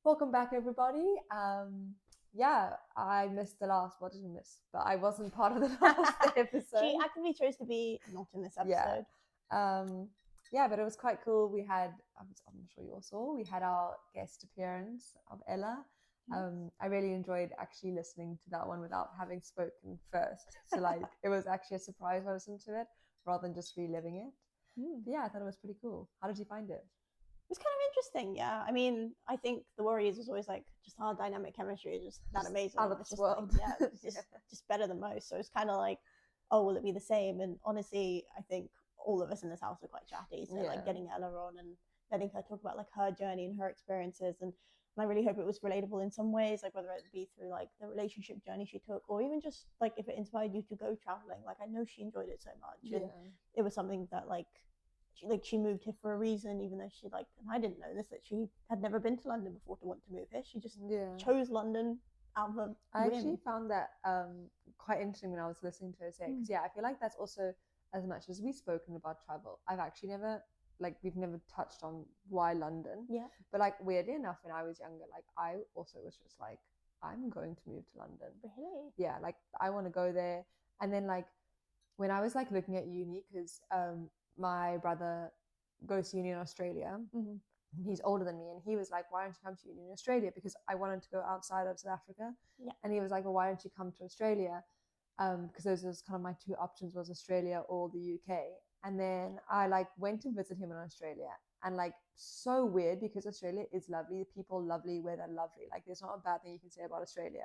Welcome back, everybody. Yeah, I missed the last. What did I miss? But I wasn't part of the last episode. She actively chose to be not in this Yeah. episode. Yeah, but it was quite cool. We had, I'm sure you all saw, we had our guest appearance of Ella. I really enjoyed actually listening to that one without having spoken first. So like, it was actually a surprise when I listened to it rather than just reliving it. But yeah, I thought it was pretty cool. How did you find it? It was kind of interesting, yeah. I mean, I think the Warriors was always like just our dynamic chemistry is just that amazing. Out of it's this just world. like, yeah, it's just better than most. So it's kind of like, oh, will it be the same? And honestly, I think all of us in this house are quite chatty. So like getting Ella on and letting her talk about like her journey and her experiences, and I really hope it was relatable in some ways, like whether it be through like the relationship journey she took, or even just like if it inspired you to go traveling. Like I know she enjoyed it so much, and it was something that she moved here for a reason, even though she and I didn't know this, that she had never been to London before to want to move here. She just chose London out of a I actually found that quite interesting when I was listening to her say, because I feel like that's also, as much as we've spoken about travel, I've actually never we've never touched on why London. But like weirdly enough, when I was younger, like I also was just like, I'm going to move to London. Really? Yeah, like I want to go there. And then like when I was like looking at uni, because my brother goes to uni in Australia. He's older than me, and he was like, why don't you come to uni in Australia? Because I wanted to go outside of South Africa. And he was like, well, why don't you come to Australia? Because those was kind of my two options, was Australia or the UK. And then I like went to visit him in Australia, and like so weird, because Australia is lovely, the people lovely, weather lovely, like there's not a bad thing you can say about Australia.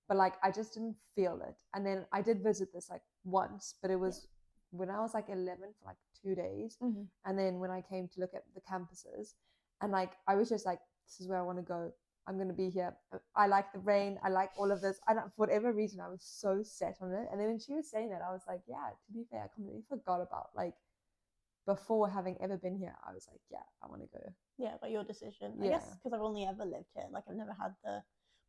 But like I just didn't feel it. And then I did visit this like once, but it was when I was like 11 for like 2 days. And then when I came to look at the campuses, and like I was just like, this is where I want to go. I'm going to be here. I like the rain. I like all of this. And for whatever reason, I was so set on it. And then when she was saying that, I was like, yeah, to be fair, I completely forgot about like before having ever been here. I was like, yeah, I want to go. Yeah, but your decision. I guess because I've only ever lived here. Like I've never had the,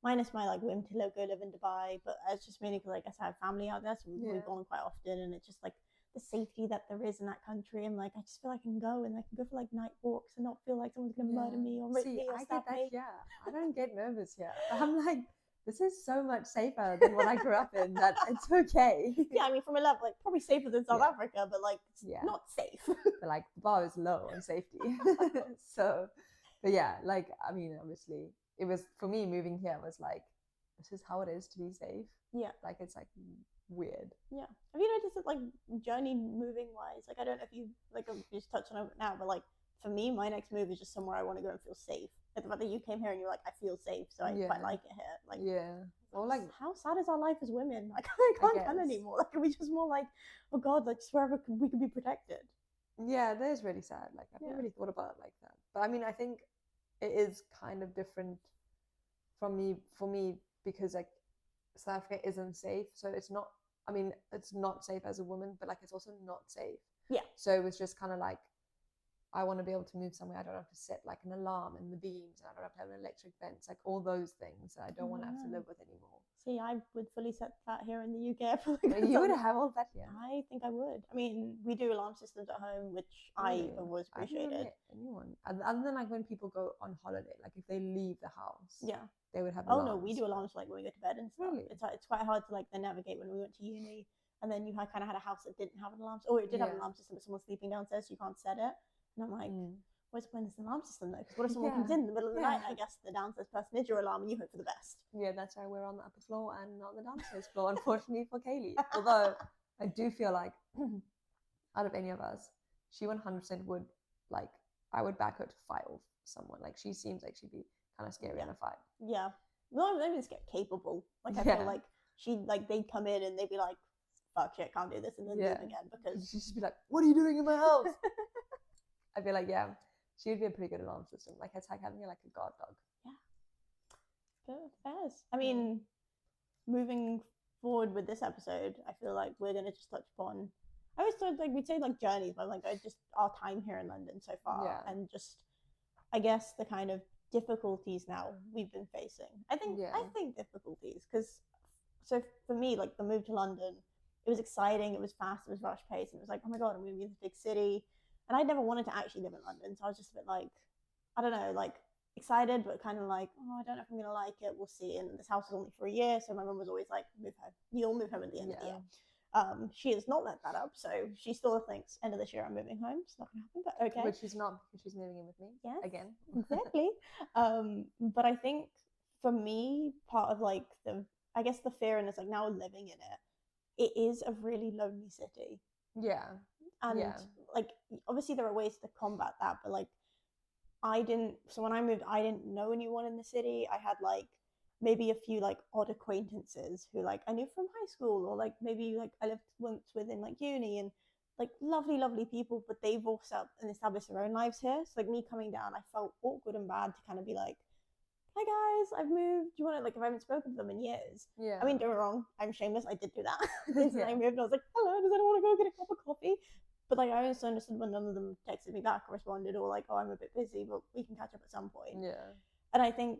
minus my like whim to go live in Dubai, but it's just mainly because I guess I have family out there, so we've gone quite often, and it's just like the safety that there is in that country. And like I just feel I can go, and I can go for like night walks and not feel like someone's gonna murder me or rape me or stab me. Yeah, I don't get nervous here. I'm like, this is so much safer than what I grew up in, that it's okay. Yeah, I mean, from a level, like probably safer than South Africa, but like not safe. But like the bar is low on safety. So, but yeah, like I mean, obviously, it was for me moving here was like, this is how it is to be safe. Yeah, like it's like weird. Yeah, have you noticed that like journey moving wise? Like I don't know if you like just touched on it now, but like for me, my next move is just somewhere I want to go and feel safe. Like the fact that you came here and you're like, I feel safe, so I quite like it here. Like or like how sad is our life as women? Like I can't tell anymore. Like are we just more like, oh god, like just wherever we can be protected? Yeah, that is really sad. Like I've never really thought about it like that. But I mean, I think it is kind of different for me because like South Africa isn't safe, so it's not. I mean, it's not safe as a woman, but like it's also not safe. Yeah. So it was just kind of like, I want to be able to move somewhere. I don't have to set like an alarm in the beams, and I don't have to have an electric fence, like all those things that I don't want to have to live with anymore. See, I would fully set that here in the UK. Like you would have all that here. I think I would. I mean, we do alarm systems at home, which I always appreciated. Anyone other than like when people go on holiday, like if they leave the house, they would have. Oh no, we do alarms like when we go to bed and stuff. Really? It's quite hard to like then navigate when we went to uni, and then you kind of had a house that didn't have an alarm, or it did have an alarm system, but someone's sleeping downstairs, so you can't set it. And I'm like, where's the point of this alarm system though? Because what if someone comes in the middle of the night? I guess the downstairs person is your alarm, and you hope for the best. Yeah, that's why we're on the upper floor and not the downstairs floor, unfortunately for Kaylee. Although I do feel like, out of any of us, she 100% would like. I would back her to fight off someone. Like she seems like she'd be kind of scary in a fight. Yeah, no, they just get capable. Like I feel like they'd come in and they'd be like, "Fuck shit, can't do this," and then leave again because she'd just be like, "What are you doing in my house?" I feel like she would be a pretty good alarm system. Like it's like having like a guard dog. Yeah, good, fairs. I mean, moving forward with this episode, I feel like we're gonna just touch upon. I always thought like we'd say like journeys, but like just our time here in London so far, and just I guess the kind of difficulties now we've been facing. I think difficulties because so for me, like the move to London, it was exciting, it was fast, it was rush paced, and it was like, oh my god, I'm going to be in this big city. And I never wanted to actually live in London, so I was just a bit like, I don't know, like excited, but kind of like, oh, I don't know if I'm gonna like it. We'll see. And this house is only for a year, so my mum was always like, move home. You'll move home at the end of the year. She has not let that up, so she still thinks end of this year I'm moving home. It's not gonna happen, but okay. Which she's not, because she's moving in with me. Yes, again. Exactly. But I think for me, part of like I guess the fear and it's like now living in it is a really lonely city. Yeah. And like obviously there are ways to combat that, but like when I moved, I didn't know anyone in the city. I had like maybe a few like odd acquaintances who like I knew from high school, or like maybe like I lived once within like uni, and like lovely people, but they've all set up and established their own lives here. So like me coming down, I felt awkward and bad to kind of be like, hi guys, I've moved. Do you want to, like, if I haven't spoken to them in years? Yeah. I mean, don't get me wrong, I'm shameless. I did do that. I moved and I was like, hello, does anyone want to go get a cup of coffee? But like, I also understood when none of them texted me back or responded, or like, oh, I'm a bit busy, but we can catch up at some point. Yeah. And I think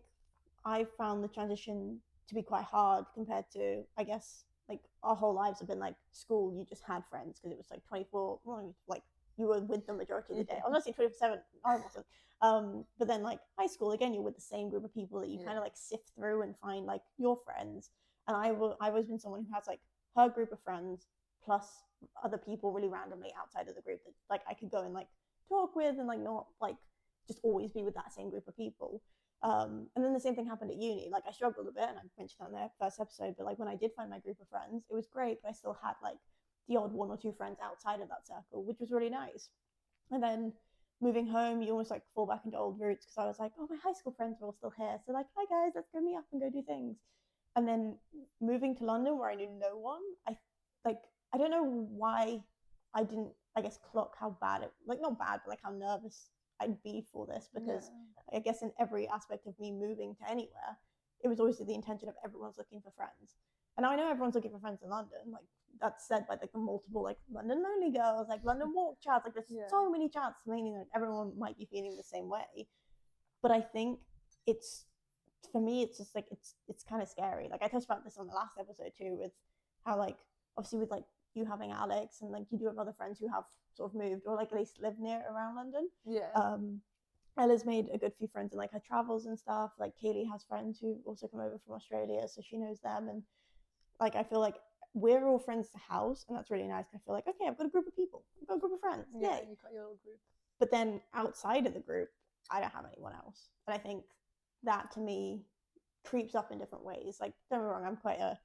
I found the transition to be quite hard compared to, I guess, like our whole lives have been like school. You just had friends because it was like 24, like you were with them majority of the day. I was not saying 24/7. I wasn't. But then like high school, again, you're with the same group of people that you kind of like sift through and find like your friends. And I've always been someone who has like her group of friends plus other people really randomly outside of the group that like I could go and like talk with, and like not like just always be with that same group of people. And then the same thing happened at uni. Like I struggled a bit, and I mentioned that in the first episode, but like when I did find my group of friends, it was great, but I still had like the odd one or two friends outside of that circle, which was really nice. And then moving home, you almost like fall back into old roots, because I was like, oh, my high school friends are all still here. So like, hi guys, let's go meet up and go do things. And then moving to London where I knew no one, I don't know why I didn't, I guess, clock how bad it, like not bad, but like how nervous I'd be for this, because I guess in every aspect of me moving to anywhere, it was always the intention of everyone's looking for friends. And I know everyone's looking for friends in London, like that's said by like the multiple like London lonely girls, like London walk chats, like there's so many chats, meaning that everyone might be feeling the same way. But I think it's, for me, it's just like it's kind of scary. Like I touched about this on the last episode too, with how like obviously with like you having Alex, and like you do have other friends who have sort of moved or like at least live near around London. Ella's made a good few friends in like her travels and stuff. Like Kaylee has friends who also come over from Australia, so she knows them. And like I feel like we're all friends to house, and that's really nice. I feel like, okay, I've got a group of people, I've got a group of friends. Yeah, you got your little group. But then outside of the group, I don't have anyone else. And I think that to me creeps up in different ways. Like, don't get me wrong,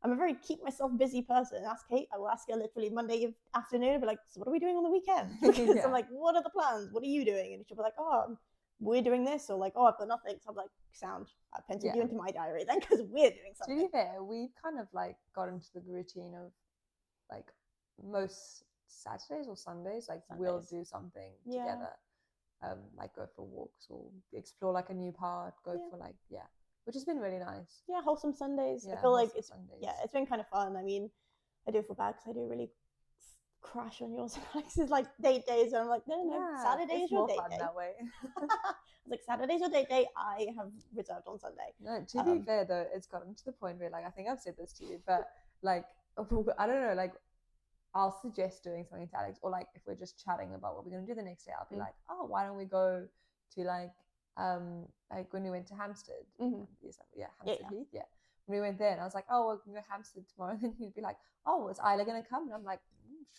I'm a very keep myself busy person. Ask Kate, I will ask her literally Monday afternoon and be like, so what are we doing on the weekend? Because I'm like, what are the plans? What are you doing? And she'll be like, oh, we're doing this, or like, oh, I've got nothing. So I'm like, sound, I penciled you into my diary then, because we're doing something. To be fair, we've kind of like got into the routine of like most Saturdays or Sundays, like we'll do something together. Like go for walks or explore like a new park, go for like, which has been really nice. Yeah, wholesome Sundays. I feel like it's been kind of fun. I mean, I do feel bad because I do really crash on yours and Alex's like date days, and I'm like, no, Saturday is your date day. That way. I was like, Saturday's your date day. I have reserved on Sunday. No, to be fair though, it's gotten to the point where like I think I've said this to you, but like I don't know, like I'll suggest doing something to Alex, or like if we're just chatting about what we're gonna do the next day, I'll be like, oh, why don't we go to like when we went to Hampstead, Hampstead Heath, when we went there, and I was like, oh, we're going to Hampstead tomorrow, and then he'd be like, oh, is Isla going to come? And I'm like,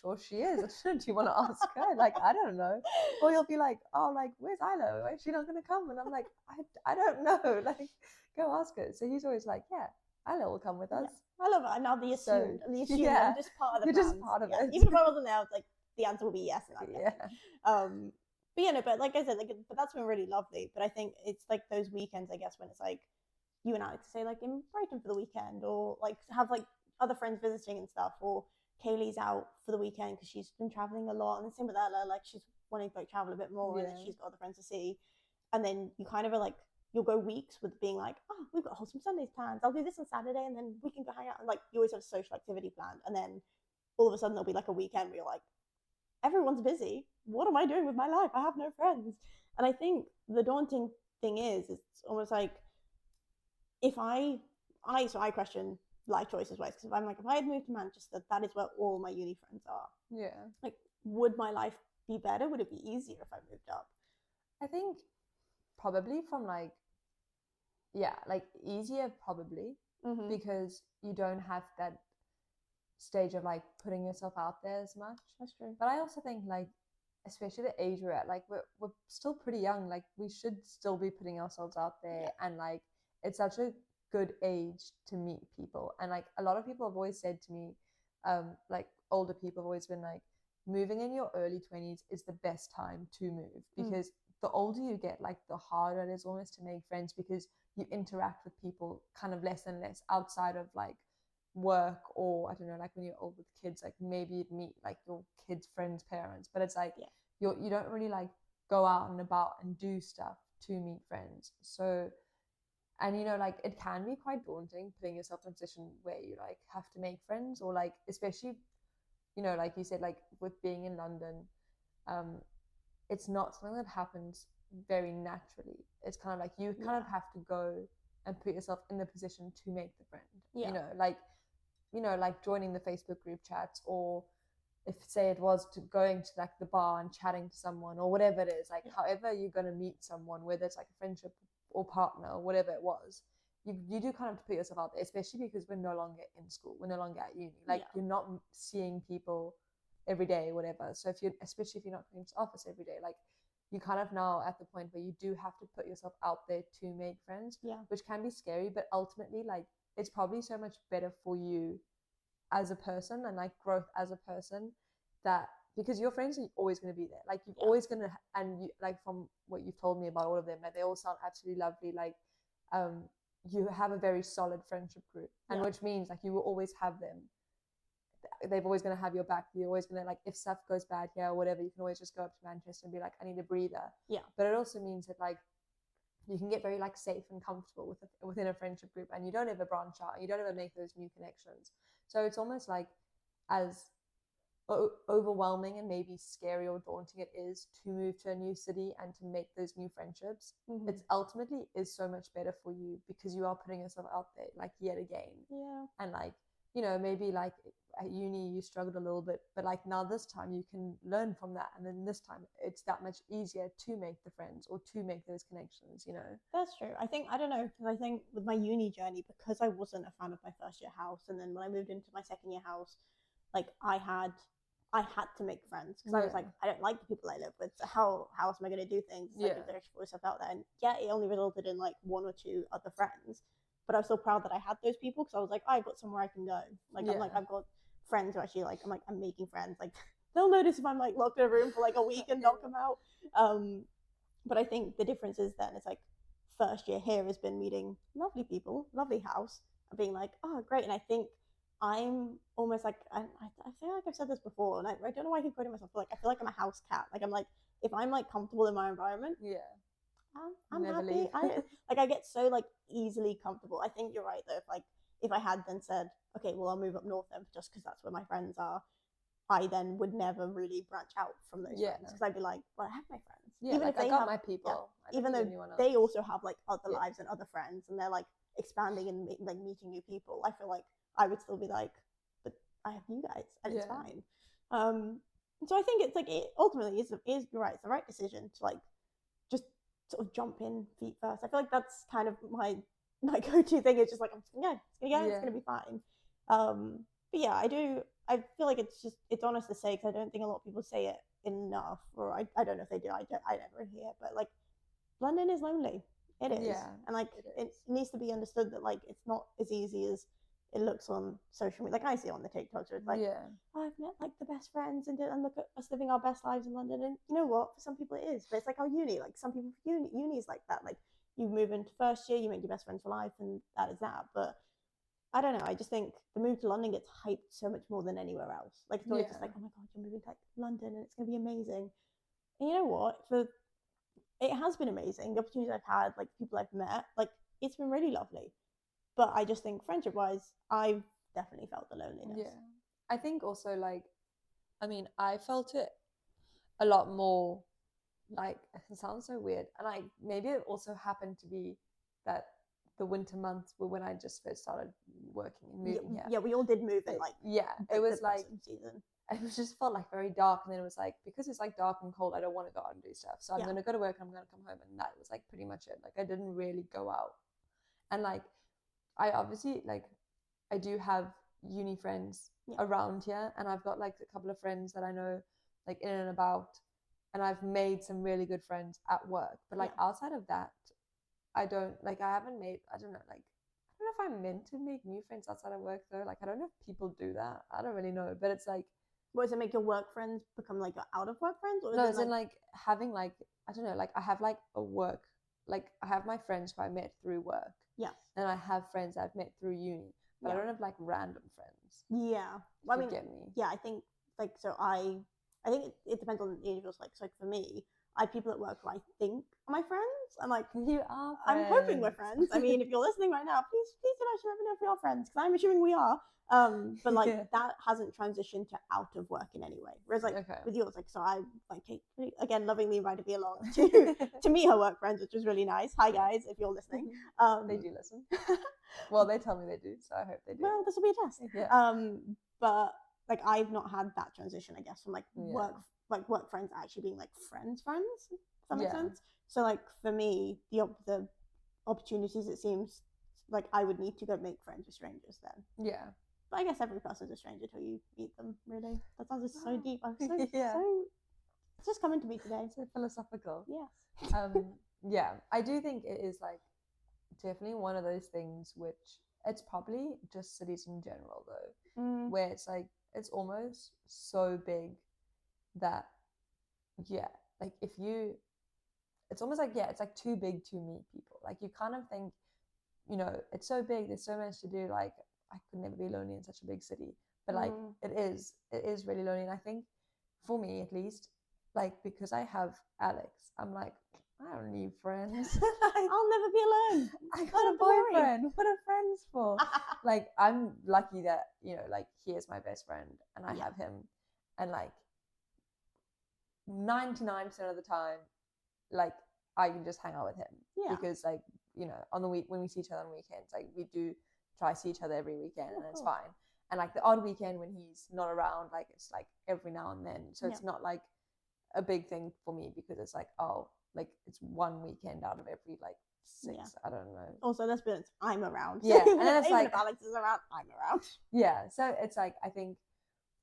sure she is. Do you want to ask her? Like, I don't know. Or he'll be like, oh, like, where's Isla? Why is she not going to come? And I'm like, I don't know. Like, go ask her. So he's always like, yeah, Isla will come with us. I love it. Now the assumed, I'm just part of the You're plans. just part of it. Even if I wasn't there, I was like, the answer will be yes. But like I said, like, but that's been really lovely. But I think it's like those weekends, I guess, when it's like you and Alex say like in Brighton for the weekend, or like have like other friends visiting and stuff, or Kaylee's out for the weekend because she's been traveling a lot, and the same with Ella, like she's wanting to like travel a bit more, and she's got other friends to see, and then you kind of are like, you'll go weeks with being like, oh, we've got wholesome Sundays plans, I'll do this on Saturday, and then we can go hang out, and like you always have a social activity planned, and then all of a sudden there'll be like a weekend where you're like, everyone's busy, what am I doing with my life? I have no friends. And I think the daunting thing is it's almost like if I question life choices wise, because if I'm like, if I had moved to Manchester, that is where all my uni friends are. Like, would my life be better? Would it be easier if I moved up? I think probably from like, yeah, like easier probably, because you don't have that stage of like putting yourself out there as much. That's true. But I also think like, especially the age we're at, like we're still pretty young. Like we should still be putting ourselves out there, and like it's such a good age to meet people. And like a lot of people have always said to me, like older people have always been like, moving in your early 20s is the best time to move, because the older you get, like the harder it is almost to make friends, because you interact with people kind of less and less outside of like work, or I don't know, like when you're old with kids, like maybe you'd meet like your kids' friends' parents, but it's like you don't really like go out and about and do stuff to meet friends. So, and you know, like it can be quite daunting putting yourself in a position where you like have to make friends, or like especially, you know, like you said, like with being in London, it's not something that happens very naturally. It's kind of like you kind of have to go and put yourself in the position to make the friend. You know, like joining the Facebook group chats, or if say it was to going to like the bar and chatting to someone, or whatever it is, like however you're going to meet someone, whether it's like a friendship or partner or whatever it was, you do kind of put yourself out there, especially because we're no longer in school, we're no longer at uni, like you're not seeing people every day, whatever. So if you're, especially if you're not going to the office every day, like you kind of now at the point where you do have to put yourself out there to make friends, which can be scary, but ultimately like it's probably so much better for you as a person and like growth as a person, that because your friends are always going to be there, like you're always going to, and you like from what you've told me about all of them, like they all sound absolutely lovely, like you have a very solid friendship group, and which means like you will always have them, they've always going to have your back, you're always going to like, if stuff goes bad here or whatever, you can always just go up to Manchester and be like, I need a breather. But it also means that like you can get very like safe and comfortable within a friendship group, and you don't ever branch out, you don't ever make those new connections. So it's almost like, as overwhelming and maybe scary or daunting it is to move to a new city and to make those new friendships, it's ultimately is so much better for you, because you are putting yourself out there like yet again. And like, you know, maybe like at uni you struggled a little bit, but like now this time you can learn from that, and then this time it's that much easier to make the friends or to make those connections, you know. That's true. I think, I don't know, because I think with my uni journey, because I wasn't a fan of my first year house, and then when I moved into my second year house, like I had to make friends, because I was like, I don't like the people I live with, so how else am I going to do things? Like if there's yourself out there, and it only resulted in like one or two other friends, but I was so proud that I had those people, because I was like, I've got somewhere I can go. Like I'm like, I've got friends who actually like, I'm making friends. Like they'll notice if I'm like locked in a room for like a week and not come out. But I think the difference is then it's like first year here has been meeting lovely people, lovely house, and being like, oh great. And I think I'm almost like, I feel like I've said this before, and I don't know why I keep quoting myself, but like I feel like I'm a house cat. Like I'm like, if I'm like comfortable in my environment, I'm never happy. leave. I get so like easily comfortable. I think you're right though. If I had then said, okay, well I'll move up north then just because that's where my friends are, I then would never really branch out from those friends, because I'd be like, well, I have my friends. Even like, if they I got my people. Even though they also have like other lives and other friends, and they're like expanding and like meeting new people, I feel like I would still be like, but I have you guys, and it's fine. So I think it's like, it ultimately is you're right, it's the right decision to like just sort of jump in feet first. I feel like that's kind of my go-to thing, is just like, I'm just gonna go, it's gonna be fine. But yeah, I feel like it's honest to say, because I don't think a lot of people say it enough, or I don't know if they do, I never hear, but like London is lonely. It is. And like it needs to be understood that like it's not as easy as it looks on social media. Like I see on the TikToks where it's like, oh, I've met like the best friends, and look at us living our best lives in London. And you know what? For some people it is, but it's like our uni. Like some people, uni is like that. Like you move into first year, you make your best friends for life, and that is that. But I don't know. I just think the move to London gets hyped so much more than anywhere else. Like it's always just like, oh my god, you're moving to like London, and it's gonna be amazing. And you know what? It has been amazing. The opportunities I've had, like people I've met, like it's been really lovely. But I just think friendship wise, I've definitely felt the loneliness. I think also like, I mean, I felt it a lot more, like, it sounds so weird, and like maybe it also happened to be that the winter months were when I just first started working and moving here. Yeah, we all did move in like it was like season. it was just felt like very dark. And then it was like, because it's like dark and cold, I don't want to go out and do stuff. So I'm going to go to work and I'm going to come home. And that was like pretty much it. Like I didn't really go out. And like, I obviously like, I do have uni friends around here. And I've got like a couple of friends that I know like in and about. And I've made some really good friends at work. But like outside of that, I don't like, I haven't made, I don't know, like, I don't know if I'm meant to make new friends outside of work though. Like, I don't know if people do that. I don't really know. But it's like, what does it make your work friends become like your out of work friends? Or no, it's in like having like, I don't know, like I have like a work, like I have my friends who I met through work. Yeah. And I have friends I've met through uni. But I don't have like random friends. Yeah. Well, I mean, get me. Yeah, I think like, so I think it depends on the individuals. Like, so like for me, I have people at work who I think are my friends. I'm like, you are friends. I'm hoping we're friends. I mean, if you're listening right now, please do actually let me know if we are friends, because I'm assuming we are. But like that hasn't transitioned to out of work in any way. Whereas like with yours, like, so I like, again, lovingly invited me along to meet her work friends, which was really nice. Hi guys, if you're listening. They do listen. Well, they tell me they do, so I hope they do. Well, this will be a test. Yeah. But like I've not had that transition, I guess, from like work friends actually being like friends. If that makes sense. So like for me, the opportunities, it seems like I would need to go make friends with strangers then. Yeah. But I guess every person's a stranger till you meet them, really. That sounds just so deep. I'm so it's just coming to me today. So philosophical. Yes. Yeah. I do think it is like definitely one of those things which it's probably just cities in general though, where it's like it's almost so big that like if you, it's almost like it's like too big to meet people. Like you kind of think, you know, it's so big, there's so much to do, like I could never be lonely in such a big city. But like it is really lonely. And I think for me at least, like because I have Alex, I'm like, I don't need friends. I'll never be alone. I got a boyfriend. What are friends for? Like I'm lucky that, you know, like he is my best friend and I have him, and like 99% of the time, like I can just hang out with him because like, you know, on the week when we see each other on weekends, like we do try to see each other every weekend and it's fine. And like the odd weekend when he's not around, like it's like every now and then. So it's not like a big thing for me because it's like, oh, like it's one weekend out of every like 6. I don't know. Also, let's be honest, I'm around. Yeah. And then it's even like if Alex is around, I'm around. Yeah. So it's like, I think,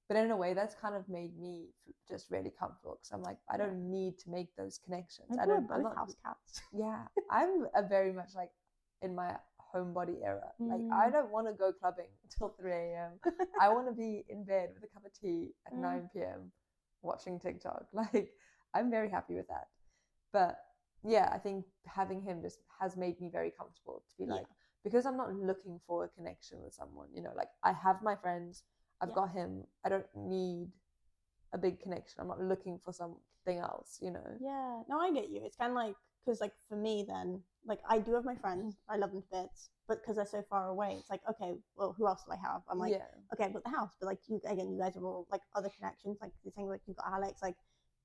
but in a way that's kind of made me just really comfortable because I'm like, I don't need to make those connections. I'm not house cats. Yeah. I'm a very much like in my homebody era. Like I don't want to go clubbing until 3 a.m. I want to be in bed with a cup of tea at 9 p.m. watching TikTok. Like I'm very happy with that. But yeah, I think having him just has made me very comfortable to be like, because I'm not looking for a connection with someone, you know, like I have my friends, I've got him, I don't need a big connection. I'm not looking for something else, you know. Yeah, no, I get you. It's kind of like, because like for me then, like I do have my friends, I love them to bits, but because they're so far away, it's like, okay, well, who else do I have? I'm like, okay, I've got the house, but like you guys have all like other connections, like you're saying, like you've got Alex, like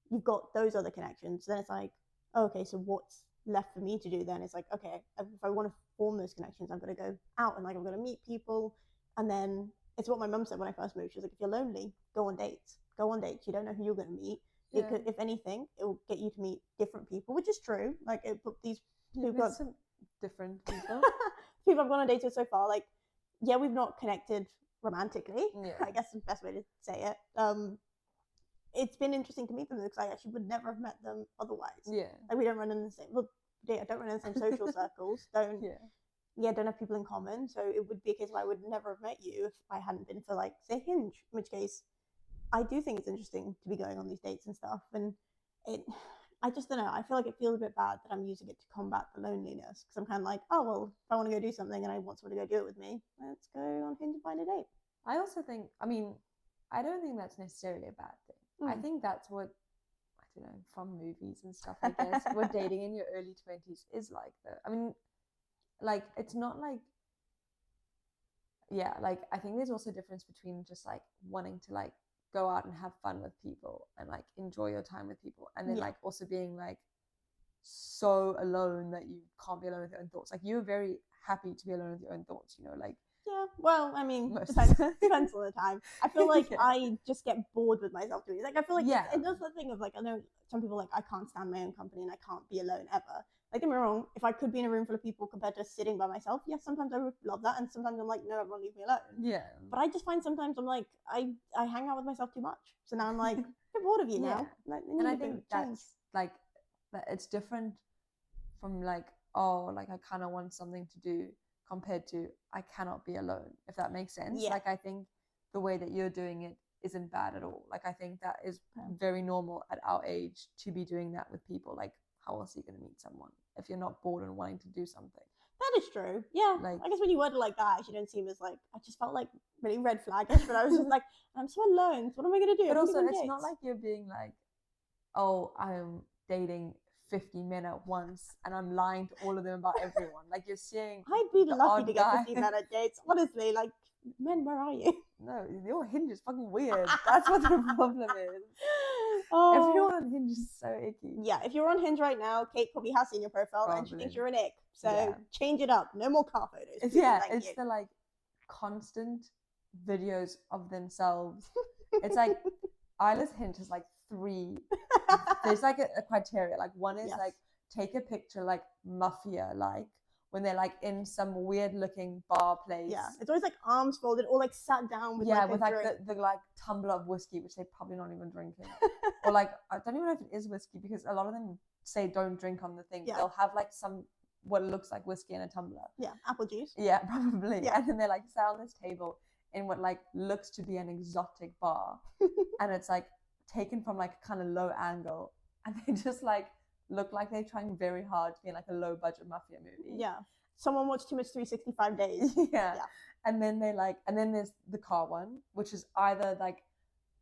you've got those other connections. Then it's like, okay, so what's left for me to do then? It's like, okay, if I want to form those connections, I'm going to go out and like I'm going to meet people. And then it's what my mum said when I first moved. She was like, if you're lonely, go on dates. You don't know who you're going to meet. If anything, it will get you to meet different people, which is true. Like it put these people, some different people. People I've gone on dates with so far, like we've not connected romantically. I guess is the best way to say it. It's been interesting to meet them because I actually would never have met them otherwise. Like we don't run in the same. Well, I don't run in the same social circles. Don't have people in common. So it would be a case where I would never have met you if I hadn't been for like say Hinge. In which case, I do think it's interesting to be going on these dates and stuff. And I just don't know. I feel like it feels a bit bad that I'm using it to combat the loneliness because I'm kind of like, oh well, if I want to go do something and I want someone to go do it with me, let's go on Hinge and find a date. I also think, I mean, I don't think that's necessarily a bad thing. I think that's what, I don't know, from movies and stuff, I guess, what dating in your early 20s is like, though. I mean, like, it's not like, like, I think there's also a difference between just, like, wanting to, like, go out and have fun with people and, like, enjoy your time with people. And then, like, also being, like, so alone that you can't be alone with your own thoughts. Like, you're very happy to be alone with your own thoughts, you know, like, Yeah, well, I mean, Most. depends on the time. I feel like Yeah. I just get bored with myself doing it. Like, I feel like Yeah. it does the thing of like, I know some people like, I can't stand my own company and I can't be alone ever. Like, don't get me wrong, if I could be in a room full of people compared to sitting by myself, yes, sometimes I would love that, and sometimes I'm like, no, everyone leave me alone. Yeah. But I just find sometimes I'm like, I hang out with myself too much, so now I'm like, I'm a bit bored of you now. Like, And I think that's like that it's different from like, oh, like I kind of want something to do compared to I cannot be alone, if that makes sense. Yeah. Like I think the way that you're doing it isn't bad at all. Like I think that is very normal at our age to be doing that with people. Like how else are you going to meet someone if you're not bored and wanting to do something? That is true. Yeah. Like, I guess when you word it like that, you don't seem as like, I just felt like really red flaggish, but I was just like, I'm so alone. So what am I going to do? but also it's not like you're being like, oh, I'm dating 50 men at once and I'm lying to all of them about everyone. Like you're seeing I'd be lucky to get guy. 50 men at dates. Honestly, like, men, where are you? No, your Hinge is fucking weird. That's what the problem is. Oh. Everyone on Hinge is so icky. Yeah, if you're on Hinge right now, Kate probably has seen your profile and she thinks you're an ick. So change it up. No more car photos. It's the like constant videos of themselves. It's like Isla's Hinge is like 3. There's like a criteria. Like one is like take a picture like mafia like when they're like in some weird looking bar place. Yeah, it's always like arms folded or like sat down with like with like the like tumbler of whiskey, which they're probably not even drinking. Or like I don't even know if it is whiskey because a lot of them say don't drink on the thing. Yeah. They'll have like some what looks like whiskey in a tumbler. Yeah, apple juice. Yeah, probably. Yeah. And then they're like sat on this table in what like looks to be an exotic bar, and it's like taken from like a kind of low angle, and they just like look like they're trying very hard to be in like a low budget mafia movie. Yeah. Someone watched too much 365 days. Yeah. And then they like, and then there's the car one, which is either like,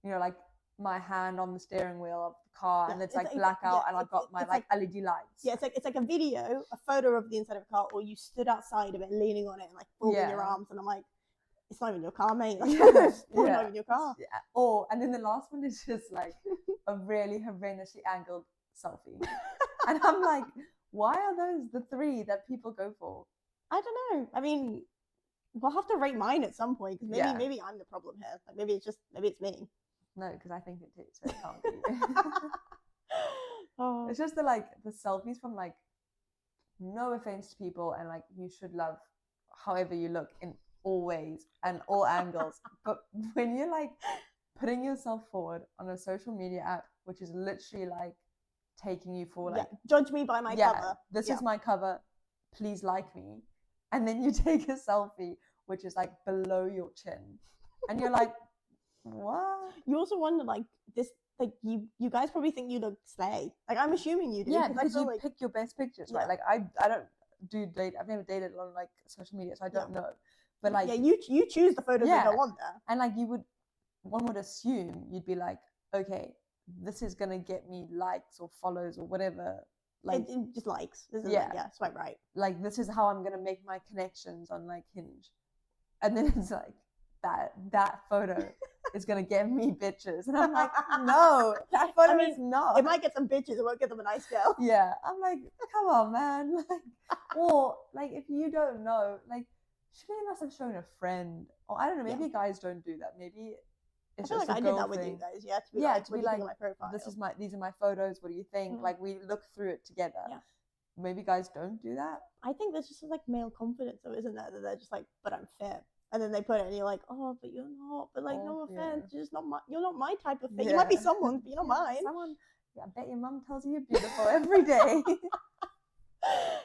you know, like my hand on the steering wheel of the car and it's like blackout and I've got my like LED lights. Yeah, it's like a video, a photo of the inside of a car, or you stood outside of it leaning on it and like folding your arms, and I'm like, it's not even your car, mate. Like, it's not even your car. Yeah. Or, and then the last one is just like a really horrendously angled selfie. And I'm like, why are those the 3 that people go for? I don't know. I mean, we'll have to rate mine at some point because maybe I'm the problem here. Like maybe it's me. No, because I think it too, so it can't be. It's just the like the selfies from like, no offense to people, and like you should love however you look in all ways and all angles. But when you're like putting yourself forward on a social media app, which is literally like taking you for like judge me by my cover. This is my cover. Please like me. And then you take a selfie, which is like below your chin, and you're like, what? You also wonder like this. Like you guys probably think you look slay. Like I'm assuming you do. Yeah, because you pick your best pictures, right? Like I don't do date. I've never dated on like social media, so I don't know. But like you choose the photos that go on there, and like one would assume you'd be like, okay, this is gonna get me likes or follows or whatever. Like it just likes. Swipe right. Like this is how I'm gonna make my connections on like Hinge, and then it's like that photo is gonna get me bitches, and I'm like, no, that photo is not. It might get some bitches. It won't get them a nice girl. Yeah, I'm like, come on, man. Like, or like if you don't know, like, surely you must have shown a friend, or I don't know. Maybe guys don't do that. Maybe it's just I did that with you guys. Yeah, to be like, my profile. These are my photos. What do you think? Like we look through it together. Yeah. Maybe guys don't do that. I think there's just like male confidence, though, isn't there? That they're just like, but I'm fit. And then they put it, and you're like, oh, but you're not. But like, no offense, you're just not you're not my type of fit. You might be someone, but you're not mine. Someone, I bet your mum tells you you're beautiful every day.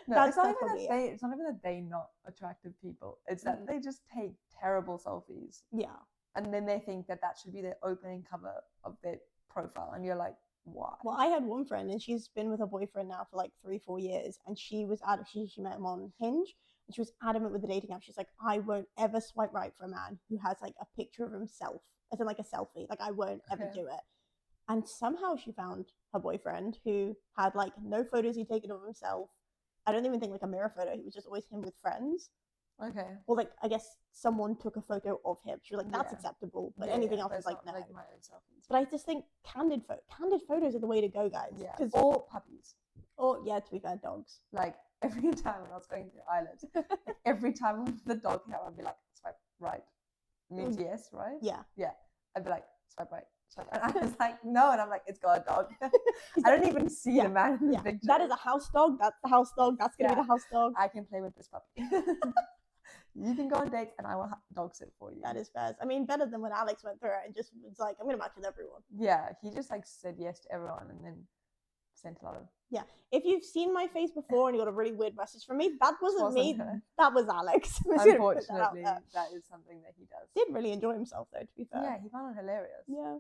No, it's not even that they not attractive people. It's that they just take terrible selfies. Yeah. And then they think that should be their opening cover of their profile, and you're like, why? Well, I had one friend, and she's been with her boyfriend now for like 3-4 years, and she was she met him on Hinge. And she was adamant with the dating app. She's like, I won't ever swipe right for a man who has like a picture of himself, as in like a selfie. Like I won't ever do it. And somehow she found her boyfriend who had like no photos he'd taken of himself. I don't even think like a mirror photo. He was just always him with friends. Okay. Or like I guess someone took a photo of him. She was like, that's acceptable, but anything else is like no. Like my own selfies. But I just think candid photos are the way to go, guys. Yeah. Or puppies. Or to be fair, dogs. Like every time when I was going through Ireland, like every time the dog came out, I'd be like, swipe right means yes, right? Yeah. I'd be like, swipe right, swipe right. And I was like, no, and I'm like, it's got a dog. I don't even see the man in the picture. That is a house dog. That's the house dog. That's gonna be the house dog. I can play with this puppy. You can go on dates and I will dog sit for you. That is fair. I mean, better than when Alex went through it and just was like, I'm gonna match with everyone. Yeah, he just like said yes to everyone and then sent a lot of. Yeah, if you've seen my face before and you got a really weird message from me, that wasn't me. Her. That was Alex. Unfortunately, that is something that he does. Did really enjoy himself though, to be fair. Yeah, he found it hilarious. Yeah.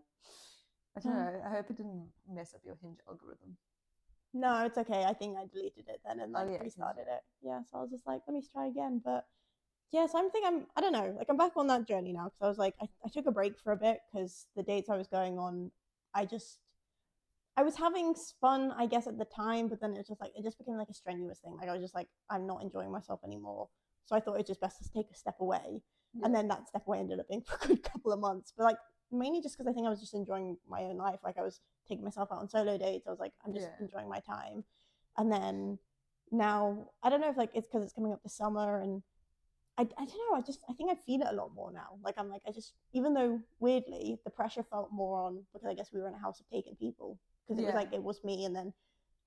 I don't know. I hope it didn't mess up your Hinge algorithm. No, it's okay. I think I deleted it then and like restarted it. Yeah, so I was just like, let me try again. But yeah, so I don't know, like I'm back on that journey now because I was like, I took a break for a bit because the dates I was going on, I was having fun, I guess, at the time, but then it just became like a strenuous thing. Like I was just like, I'm not enjoying myself anymore. So I thought it's just best to take a step away. Yeah. And then that step away ended up being for a good couple of months. But like mainly just because I think I was just enjoying my own life. Like I was taking myself out on solo dates. I was like, I'm just enjoying my time. And then now, I don't know if like it's because it's coming up this summer and I don't know, I think I feel it a lot more now. Like I'm like, even though weirdly the pressure felt more on, because I guess we were in a house of taken people. Because it was like, it was me and then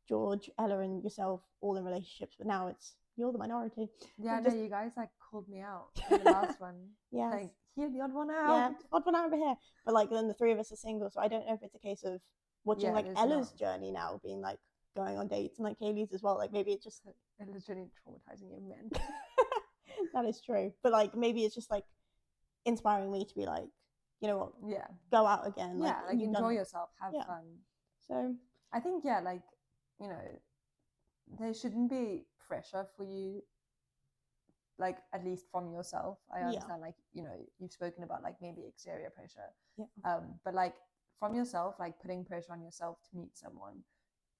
George, Ella and yourself all in relationships. But now you're the minority. Yeah, no, you guys like called me out in the last one. Yeah. Like, you're the odd one out. Yeah, odd one out over here. But like then the three of us are single. So I don't know if it's a case of watching like Ella's journey now being like going on dates and like Kaylee's as well. Like maybe it's just Ella's journey traumatizing young men. That is true. But like maybe it's just like inspiring me to be like, you know what? Yeah. Go out again. Yeah, like enjoy yourself, have fun. So I think like, you know, there shouldn't be pressure for you, like at least from yourself. I understand like, you know, you've spoken about like maybe exterior pressure. Yeah. But like from yourself, like putting pressure on yourself to meet someone,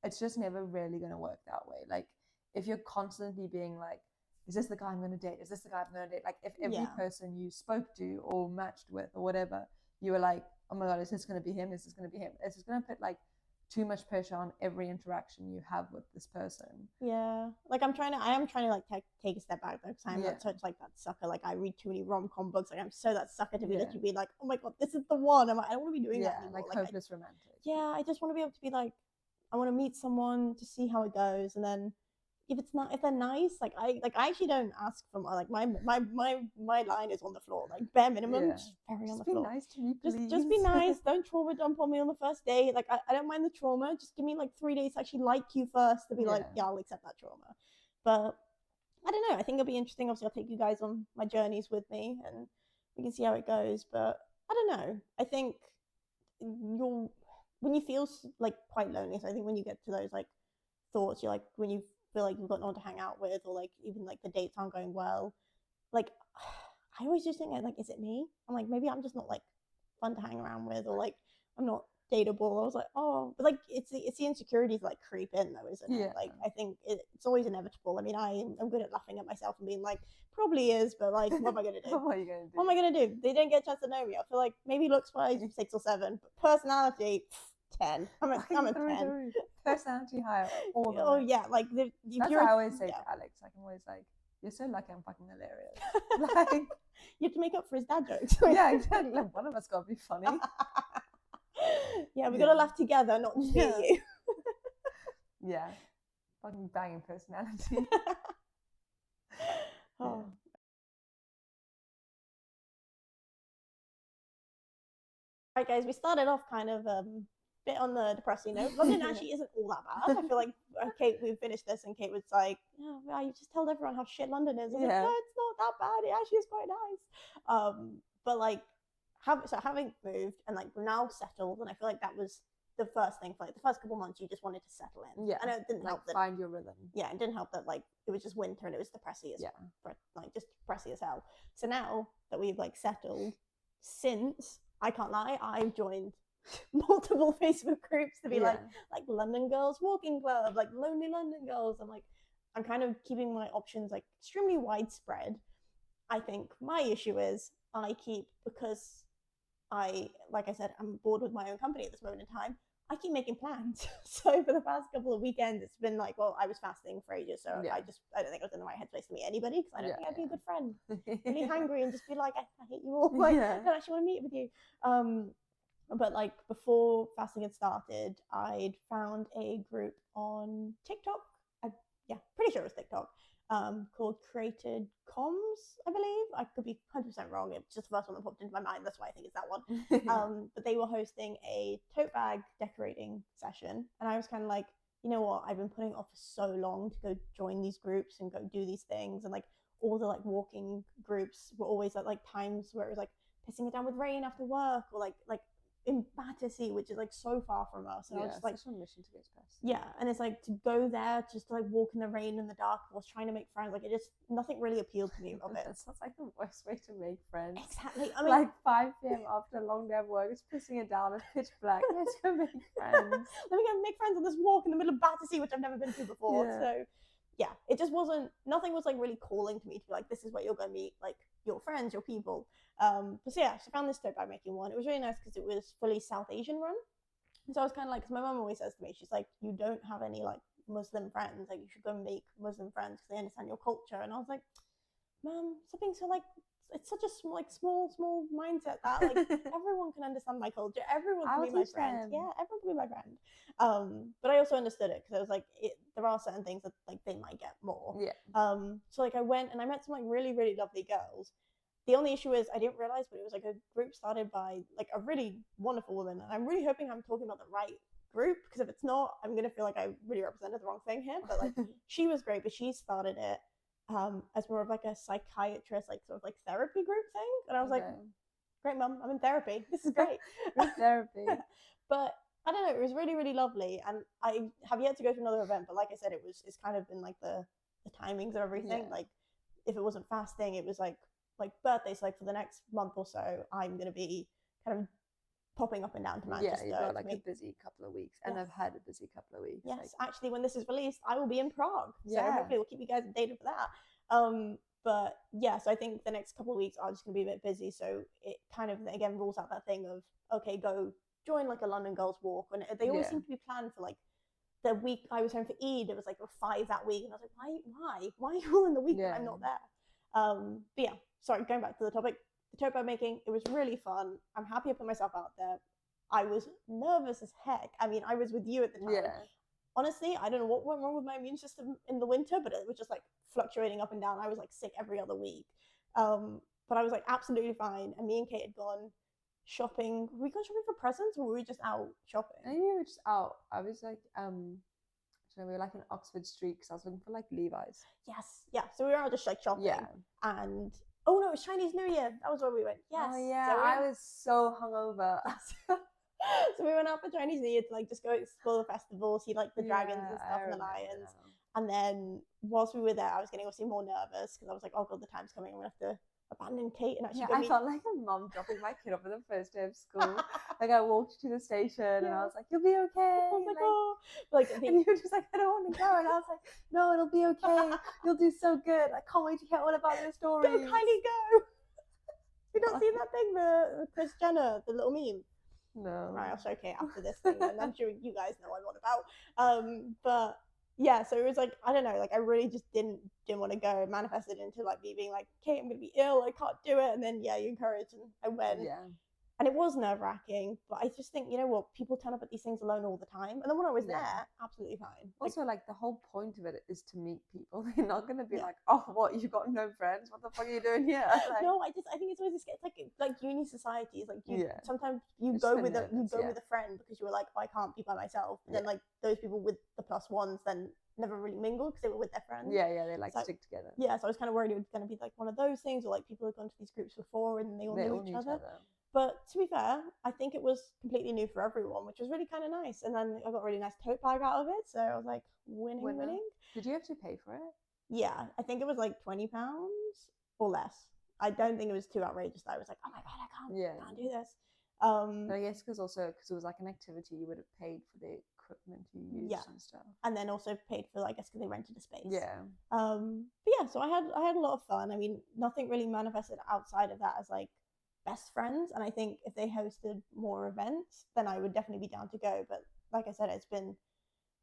it's just never really gonna work that way. Like if you're constantly being like, is this the guy I'm gonna date? Is this the guy I'm gonna date? Like if every person you spoke to or matched with or whatever, you were like, oh my god, is this gonna be him? Is this gonna be him? It's just gonna put like too much pressure on every interaction you have with this person. Yeah, like I am trying to like take a step back though, because I'm not such like that sucker. Like I read too many rom-com books. Like I'm so that sucker to be literally be like, oh my god, this is the one. I'm like, I don't want to be doing that anymore. Like hopeless romantic. Yeah, I just want to be able to be like, I want to meet someone to see how it goes, and then if they're nice, like I actually don't ask for like my line is on the floor, like bare minimum, just very on the floor. Be nice to me, please. Just be nice. Don't trauma dump on me on the first date. Like I don't mind the trauma. Just give me like 3 days to actually like you first to be like, yeah, I'll accept that trauma. But I don't know. I think it'll be interesting. Obviously, I'll take you guys on my journeys with me, and we can see how it goes. But I don't know. I think when you feel like quite lonely. So I think when you get to those like thoughts, you're like when you feel like you've got no one to hang out with, or like even like the dates aren't going well, like I always just think like, is it me? I'm like, maybe I'm just not like fun to hang around with, or like I'm not dateable. I was like, oh, but like it's the insecurities that like creep in though, isn't it? Like I think it's always inevitable. I mean, I'm good at laughing at myself and being like, probably is, but like, what am I gonna do? What are you gonna do? What am I gonna do? They didn't get a chance to know me. I feel like maybe looks wise 6 or 7, but personality 10. I'm a 10. Personality higher. Oh yeah, like that's what I always say to Alex. Like I'm always like, you're so lucky I'm fucking hilarious. Like you have to make up for his dad jokes. Yeah, exactly. Like, one of us gotta be funny. Yeah, we gotta laugh together, not just you. Yeah, fucking banging personality. Oh. Alright guys, we started off kind of bit on the depressing note. London actually isn't all that bad. I feel like Kate, we finished this and Kate was like, oh, well, you just told everyone how shit London is. I was like, no, it's not that bad. It actually is quite nice. But like having moved and like we're now settled, and I feel like that was the first thing for like the first couple months. You just wanted to settle in. Yeah, and it didn't help that find your rhythm. Yeah, it didn't help that like it was just winter and it was depressing as just depressing as hell. So now that we've like settled, since I can't lie, I've joined multiple Facebook groups to be like London Girls Walking Club, like Lonely London Girls. I'm kind of keeping my options like extremely widespread. I think my issue is because like I said, I'm bored with my own company at this moment in time. I keep making plans. So for the past couple of weekends, it's been like, well, I was fasting for ages, so I don't think I was in the right headspace to meet anybody, because I don't think I'd be a good friend. Really hungry and just be like, I hate you all. Like, I don't actually want to meet with you. But like before fasting had started, I'd found a group on TikTok. Pretty sure it was TikTok. Called Created Comms, I believe. I could be 100% wrong. It's just the first one that popped into my mind. That's why I think it's that one. But they were hosting a tote bag decorating session. And I was kind of like, you know what? I've been putting it off for so long to go join these groups and go do these things. And like all the like walking groups were always at like times where it was like pissing it down with rain after work, or like in Battersea, which is like so far from us. And I was just like, on a mission to go to Paris. Yeah, and it's like to go there just to like walk in the rain and the dark whilst trying to make friends. Like, it just, nothing really appealed to me of it. That sounds like the worst way to make friends. Exactly. I mean, like 5 p.m. after a long day of work, it's pissing it down, it's pitch black. Let's go make friends. Let me go make friends on this walk in the middle of Battersea, which I've never been to before. Yeah. So yeah, it just wasn't, nothing was like really calling to me to be like, this is where you're going to meet like your friends, your people. But so yeah, so I found this tote bag making one. It was really nice because it was fully South Asian run. And so I was kind of like, because my mum always says to me, she's like, you don't have any like Muslim friends, like you should go and make Muslim friends because they understand your culture. And I was like, Mum, something so like, it's such a small mindset that like everyone can understand my culture, everyone can be my friend. Yeah, everyone can be my friend. But I also understood it because I was like, there are certain things that like they might get more. Yeah. So like I went and I met some like really, really lovely girls. The only issue is I didn't realize, but it was like a group started by like a really wonderful woman. And I'm really hoping I'm talking about the right group, because if it's not, I'm going to feel like I really represented the wrong thing here. But like she was great, but she started it as more of like a psychiatrist, like sort of like therapy group thing. And I was like, great, Mum, I'm in therapy. This is great. Therapy. But I don't know, it was really, really lovely. And I have yet to go to another event, but like I said, it's kind of been like the timings of everything. Yeah. Like if it wasn't fasting, it was like birthdays. Like for the next month or so, I'm going to be kind of popping up and down to Manchester. Yeah, you've got like a busy couple of weeks. And I've had a busy couple of weeks. Yes, like... actually, when this is released, I will be in Prague. So hopefully we'll keep you guys updated for that. But yeah, so I think the next couple of weeks are just going to be a bit busy. So it kind of, again, rules out that thing of, okay, go join like a London Girls Walk. And they always seem to be planned for like the week I was home for Eid. It was like 5 that week. And I was like, why are you all in the week when I'm not there? But yeah, sorry, going back to the topic, the tote bag making, it was really fun. I'm happy I put myself out there. I was nervous as heck. I mean, I was with you at the time. Yeah. Honestly, I don't know what went wrong with my immune system in the winter, but it was just like fluctuating up and down. I was like sick every other week. But I was like absolutely fine. And me and Kate had gone shopping. Were we going shopping for presents, or were we just out shopping? I think we were just out. I was like, we were like in Oxford Street because I was looking for like Levi's. Yes, yeah. So we were out just like shopping. Yeah. And oh no, it was Chinese New Year. That was where we went. Yes. Oh yeah, so I was so hungover. So we went out for Chinese New Year to like just go explore the festival, see like the dragons and stuff and the lions. And then whilst we were there, I was getting obviously more nervous because I was like, oh god, the time's coming. I'm gonna have to abandon Kate and actually I felt like a mum dropping my kid off on the first day of school. Like I walked to the station and I was like, you'll be okay. I was like, oh, like, and you were just like, I don't want to go. And I was like, no, it'll be okay. You'll do so good. I can't wait to hear all about your stories. Go, Kylie, go. You not seen that thing, the Kris Jenner, the little meme? No. Right, I'll show Kate after this thing, and I'm sure you guys know what I'm on about. But yeah, so it was like, I don't know, like I really just didn't want to go. It manifested into like me being like, Kate, I'm gonna be ill, I can't do it. And then yeah, you encouraged and I went. Yeah. And it was nerve-wracking, but I just think, you know what, people turn up at these things alone all the time. And then when I was there, absolutely fine. Also, like the whole point of it is to meet people. They're not going to be like, oh, what, you got no friends? What the fuck are you doing here? Like, no, I think it's always like uni societies. Like sometimes you go with a friend because you were like, oh, I can't be by myself. And then like those people with the +1s then never really mingled because they were with their friends. Yeah, they like stick together. Yeah, so I was kind of worried it was going to be like one of those things, or like people had gone to these groups before and they all knew each other. But to be fair, I think it was completely new for everyone, which was really kind of nice. And then I got a really nice tote bag out of it. So I was like, winning. Did you have to pay for it? Yeah, I think it was like £20 or less. I don't think it was too outrageous that I was like, oh my God, I can't do this. I guess because it was like an activity, you would have paid for the equipment you used and stuff. And then also paid for, I guess, because they rented a space. Yeah. But yeah, so I had a lot of fun. I mean, nothing really manifested outside of that as like best friends, and I think if they hosted more events then I would definitely be down to go, but like I said, it's been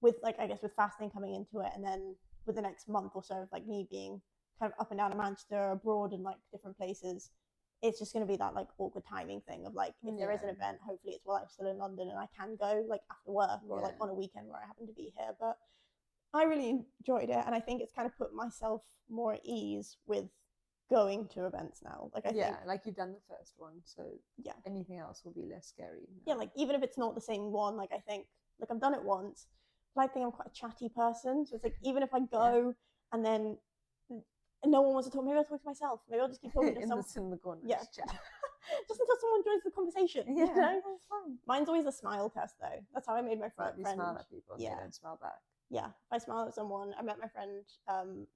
with like, I guess with fasting coming into it, and then with the next month or so of like me being kind of up and down in Manchester, abroad, and like different places, it's just going to be that like awkward timing thing of like, if there is an event, hopefully it's while I'm still in London and I can go like after work or like on a weekend where I happen to be here. But I really enjoyed it, and I think it's kind of put myself more at ease with going to events now. Like I think, like you've done the first one, so yeah, anything else will be less scary. Yeah, like even if it's not the same one, like I think like I've done it once, but I think I'm quite a chatty person, so it's like even if I go and then no one wants to talk, maybe I'll talk to myself. Maybe I'll just keep talking to someone in the corner. Yeah, Chat. just until someone joins the conversation. Yeah, you know? that's fine. Mine's always a smile test though. That's how I made my friend. You smile at people, yeah. They don't smile back. Yeah, if I smile at someone, I met my friend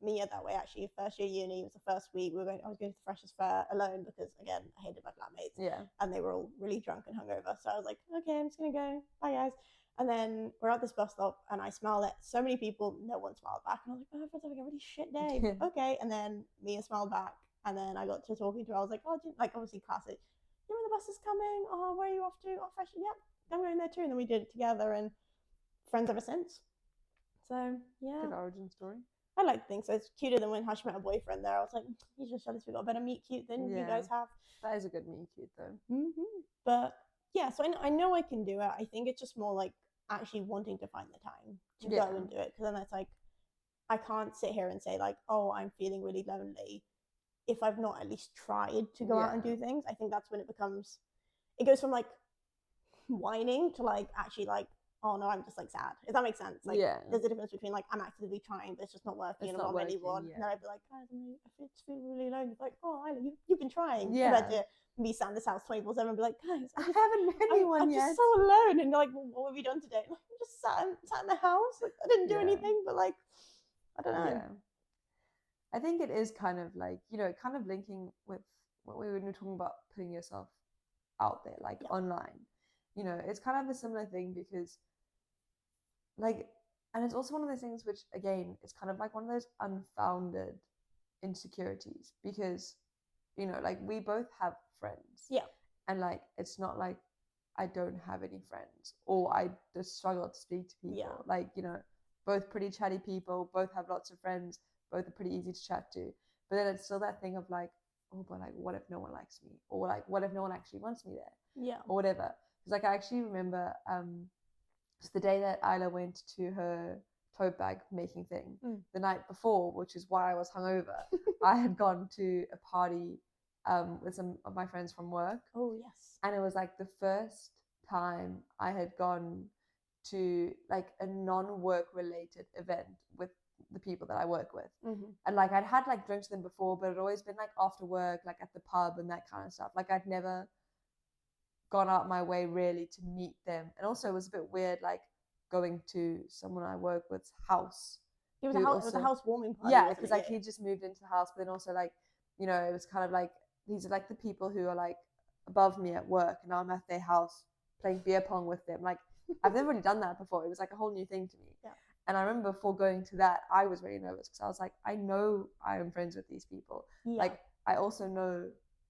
Mia that way actually. First year uni, it was the first week. I was going to the Freshers Fair alone because again I hated my flatmates. Yeah, and they were all really drunk and hungover. So I was like, okay, I'm just gonna go. Bye guys. And then we're at this bus stop, and I smiled at so many people. No one smiled back, and I was like, oh, everyone's having a really shit day. Okay. And then Mia smiled back, and then I got to talking to her. I was like, oh, like obviously classic. You know when the bus is coming? Oh, where are you off to? Oh, Fresh. Yep, I'm going there too. And then we did it together, and friends ever since. So yeah. Good origin story. I like to think so. It's cuter than when Hush met a boyfriend there. I was like, you just jealous we got a better meet cute than you guys have. That is a good meet cute though. But yeah, so I know I can do it. I think it's just more like actually wanting to find the time to go and do it. Because then it's like, I can't sit here and say like, oh, I'm feeling really lonely if I've not at least tried to go out and do things. I think that's when it goes from like whining to like actually like, oh no, I'm just like sad. If that makes sense. Like there's a difference between like I'm actively trying but it's just not working and I'm not with anyone. And then I'd be like, guys, I just feel really lonely. Like, oh, Isla, you've been trying. Compared to me sat in this house 24/7 and be like, guys, I haven't met anyone yet. I'm just so alone. And you're like, well, what have you done today? Like, I just sat in the house. Like, I didn't do anything, but like, I don't know. I think it is kind of like, kind of linking with what we were talking about, putting yourself out there, like online. It's kind of a similar thing because like, and it's also one of those things which, again, it's kind of like one of those unfounded insecurities because, like we both have friends. Yeah. And like, it's not like I don't have any friends or I just struggle to speak to people. Yeah. Like, both pretty chatty people, both have lots of friends, both are pretty easy to chat to. But then it's still that thing of like, oh, but like, what if no one likes me? Or like, what if no one actually wants me there? Yeah. Or whatever. Because like, I actually remember, it's the day that Isla went to her tote bag making thing. The night before, which is why I was hungover, I had gone to a party with some of my friends from work. Oh, yes. And it was like the first time I had gone to like a non-work related event with the people that I work with. And like I'd had like drinks with them before, but it'd always been like after work, like at the pub and that kind of stuff. Like I'd never gone out my way really to meet them. And also it was a bit weird like going to someone I work with's house. It was a housewarming party. Yeah, because like he just moved into the house, but then also like, it was kind of like these are like the people who are like above me at work and I'm at their house playing beer pong with them. Like I've never really done that before. It was like a whole new thing to me. Yeah. And I remember before going to that, I was really nervous because I was like, I know I am friends with these people. Yeah. Like I also know,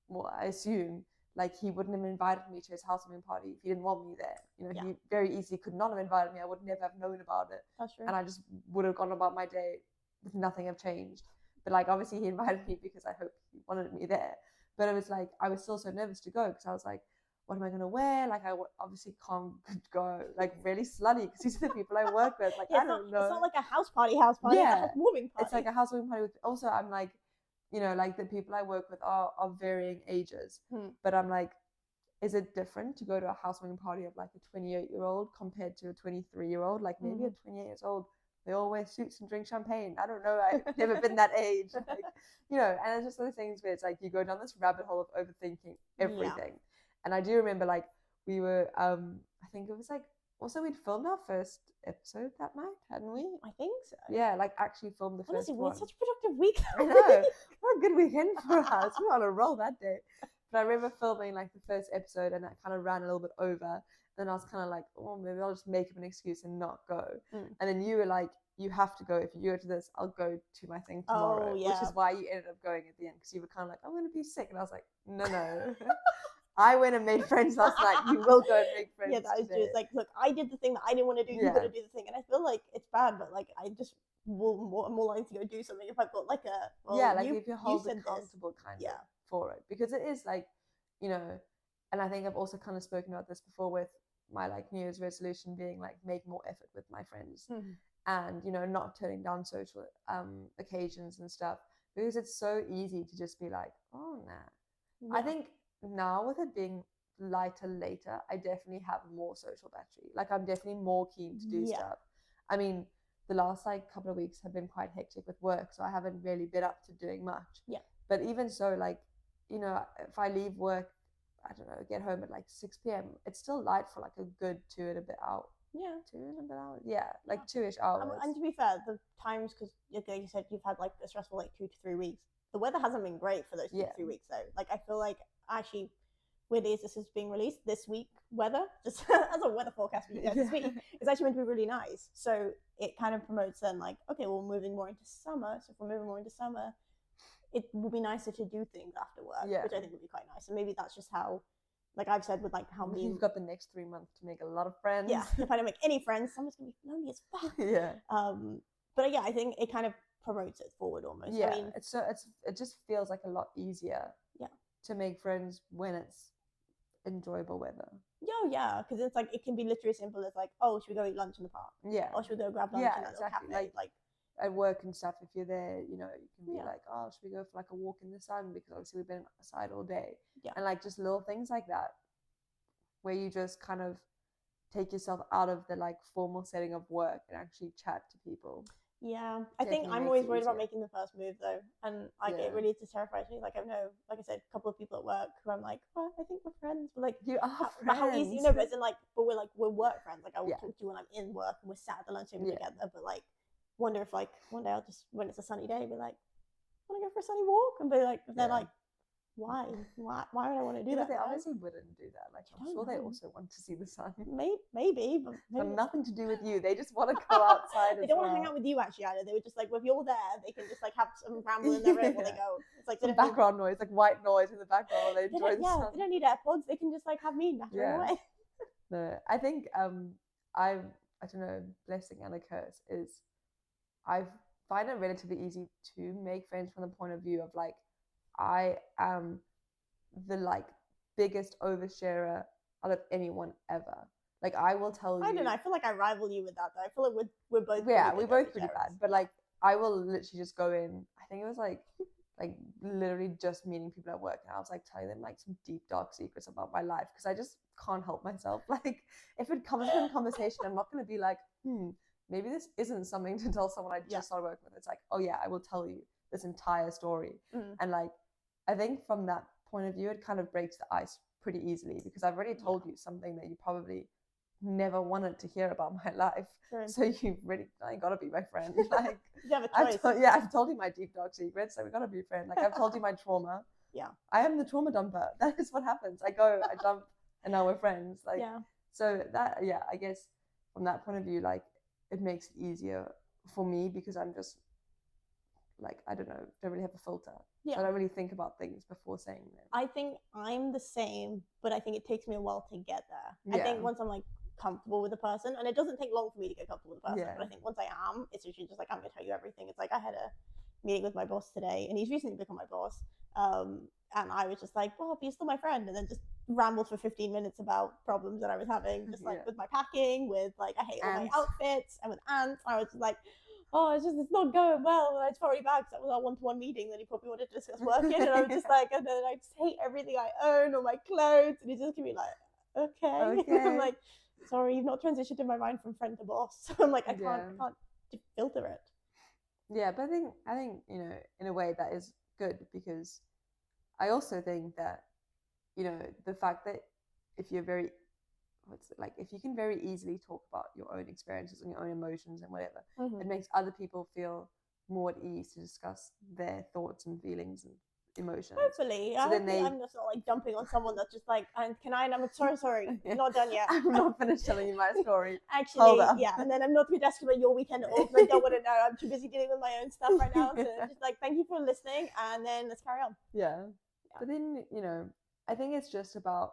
well, I assume like he wouldn't have invited me to his housewarming party if he didn't want me there. He very easily could not have invited me. I would never have known about it. That's true. And I just would have gone about my day with nothing have changed. But like obviously he invited me because I hope he wanted me there. But it was like I was still so nervous to go because I was like, what am I going to wear? Like I obviously can't go like really slutty because these are the people I work with. Like I don't know. It's not like a house party. Yeah. It's a housewarming party. It's like a housewarming party with. Also, I'm like, like the people I work with are varying ages. But I'm like, is it different to go to a housewarming party of like a 28-year-old compared to a 23-year-old? Like maybe a 28 years old, they all wear suits and drink champagne. I don't know. I've never been that age. Like, and it's just those things where it's like you go down this rabbit hole of overthinking everything. Yeah. And I do remember like we were, I think it was like, also we'd filmed our first episode that night, hadn't we? I think so. Yeah, like actually filmed the first one. We had such a productive week. I know. What a good weekend for us. We were on a roll that day. But I remember filming like the first episode and that kind of ran a little bit over. Then I was kind of like, oh, maybe I'll just make up an excuse and not go. And then you were like, you have to go. If you go to this, I'll go to my thing tomorrow. Oh, yeah. Which is why you ended up going at the end because you were kind of like, I'm going to be sick. And I was like, no. I went and made friends last night. You will go and make friends. Yeah, that is today. just like, look, I did the thing that I didn't want to do. You got to do the thing, and I feel like it's bad, but like I just more likely to go do something if I've got like a if you're held accountable kind of for it, because it is like, you know, and I think I've also kind of spoken about this before with my like New Year's resolution being like make more effort with my friends, and you know, not turning down social occasions and stuff, because it's so easy to just be like, oh nah. I think now with it being lighter later, I definitely have more social battery. Like I'm definitely more keen to do stuff. I mean, the last like couple of weeks have been quite hectic with work, so I haven't really been up to doing much. Yeah. But even so, like, you know, if I leave work, I don't know, get home at like 6 p.m., it's still light for like a good 2 and a bit hours. Yeah. 2 and a bit hours. Yeah, like 2-ish hours. And to be fair, the times, because like you said, you've had like a stressful like 2 to 3 weeks. The weather hasn't been great for those 2 to 3 weeks though. Like I feel like actually, weirdly, as this is being released this week, weather just as a weather forecast for you guys this week is actually meant to be really nice. So it kind of promotes then like, okay, we're moving more into summer. So if we're moving more into summer, it will be nicer to do things after work, which I think would be quite nice. And maybe that's just how, like I've said, with like how many you've got the next 3 months to make a lot of friends. Yeah, if I don't make any friends, summer's gonna be lonely as fuck. Yeah. But yeah, I think it kind of promotes it forward almost. Yeah, I mean, it just feels like a lot easier. Yeah. To make friends when it's enjoyable weather. Yeah, because it's like it can be literally as simple as like, oh, should we go eat lunch in the park? Yeah. Or should we go grab lunch in that little cafe? Like at work and stuff, if you're there, you know, you can be like, oh, should we go for like a walk in the sun, because obviously we've been outside all day. Yeah. And like just little things like that, where you just kind of take yourself out of the like formal setting of work and actually chat to people. Yeah, I think I'm always worried about making the first move though, and like it really just terrifies me. Like I know, like I said, a couple of people at work who I'm like, oh, I think we're friends, but like you are friends. How easy, you know? But it's in like, but we're work friends. Like I will talk to you when I'm in work and we're sat at the lunch table together. But like, wonder if like one day I'll just, when it's a sunny day, be like, want to go for a sunny walk, and be like, if they're like, why would I want to do that? They obviously wouldn't do that. Like I'm sure they also want to see the sun. Maybe, but nothing to do with you. They just want to go outside. They don't want to hang out with you actually either. They were just like, well, if you're there, they can just like have some ramble in their room while they go. It's like some background noise, like white noise in the background. They enjoy the sun. They don't need AirPods. They can just like have me nattering away. No, I think I don't know, blessing and a curse is I find it relatively easy to make friends from the point of view of like, I am the like biggest oversharer out of anyone ever. Like I will tell you. I don't know. I feel like I rival you with that though. I feel like we're both. We're both pretty bad. But like I will literally just go in. I think it was like literally just meeting people at work, and I was like telling them like some deep dark secrets about my life, because I just can't help myself. Like if it comes to a conversation, I'm not going to be like, maybe this isn't something to tell someone I just started working with. It's like, oh yeah, I will tell you this entire story. And like I think from that point of view, it kind of breaks the ice pretty easily, because I've already told you something that you probably never wanted to hear about my life. So you've really got to be my friend. Like you have a choice. I've told you my deep dark secrets, so we got to be friends. Like I've told you my trauma. Yeah, I am the trauma dumper. That is what happens. I dump, and now we're friends. Like so that I guess from that point of view, like it makes it easier for me, because I'm just like, I don't know, don't really have a filter. So I don't really think about things before saying them. I think I'm the same, but I think it takes me a while to get there. I think once I'm like comfortable with the person, and it doesn't take long for me to get comfortable with the person, but I think once I am, it's usually just like, I'm going to tell you everything. It's like I had a meeting with my boss today, and he's recently become my boss. And I was just like, well, be still my friend, and then just rambled for 15 minutes about problems that I was having, just like with my packing, with like, I hate all my outfits, and with ants. I was just like, oh, it's not going well. And I just felt really bad, because that was our one-to-one meeting that he probably wanted to discuss working. And I was just like, and then I just hate everything I own, all my clothes. And he's just gonna be like, okay. I'm like, sorry, you've not transitioned in my mind from friend to boss. So I'm like, I can't filter it. Yeah, but I think you know, in a way that is good, because I also think that, you know, the fact that if you're very if you can very easily talk about your own experiences and your own emotions and whatever, it makes other people feel more at ease to discuss their thoughts and feelings and emotions. Hopefully. So I'm just not like dumping on someone that's just like, and I'm sorry, not done yet. I'm not finished telling you my story. Actually, and then I'm not going to ask about your weekend at all, because I don't want to know. I'm too busy dealing with my own stuff right now. So just like, thank you for listening, and then let's carry on. Yeah. But then, you know, I think it's just about,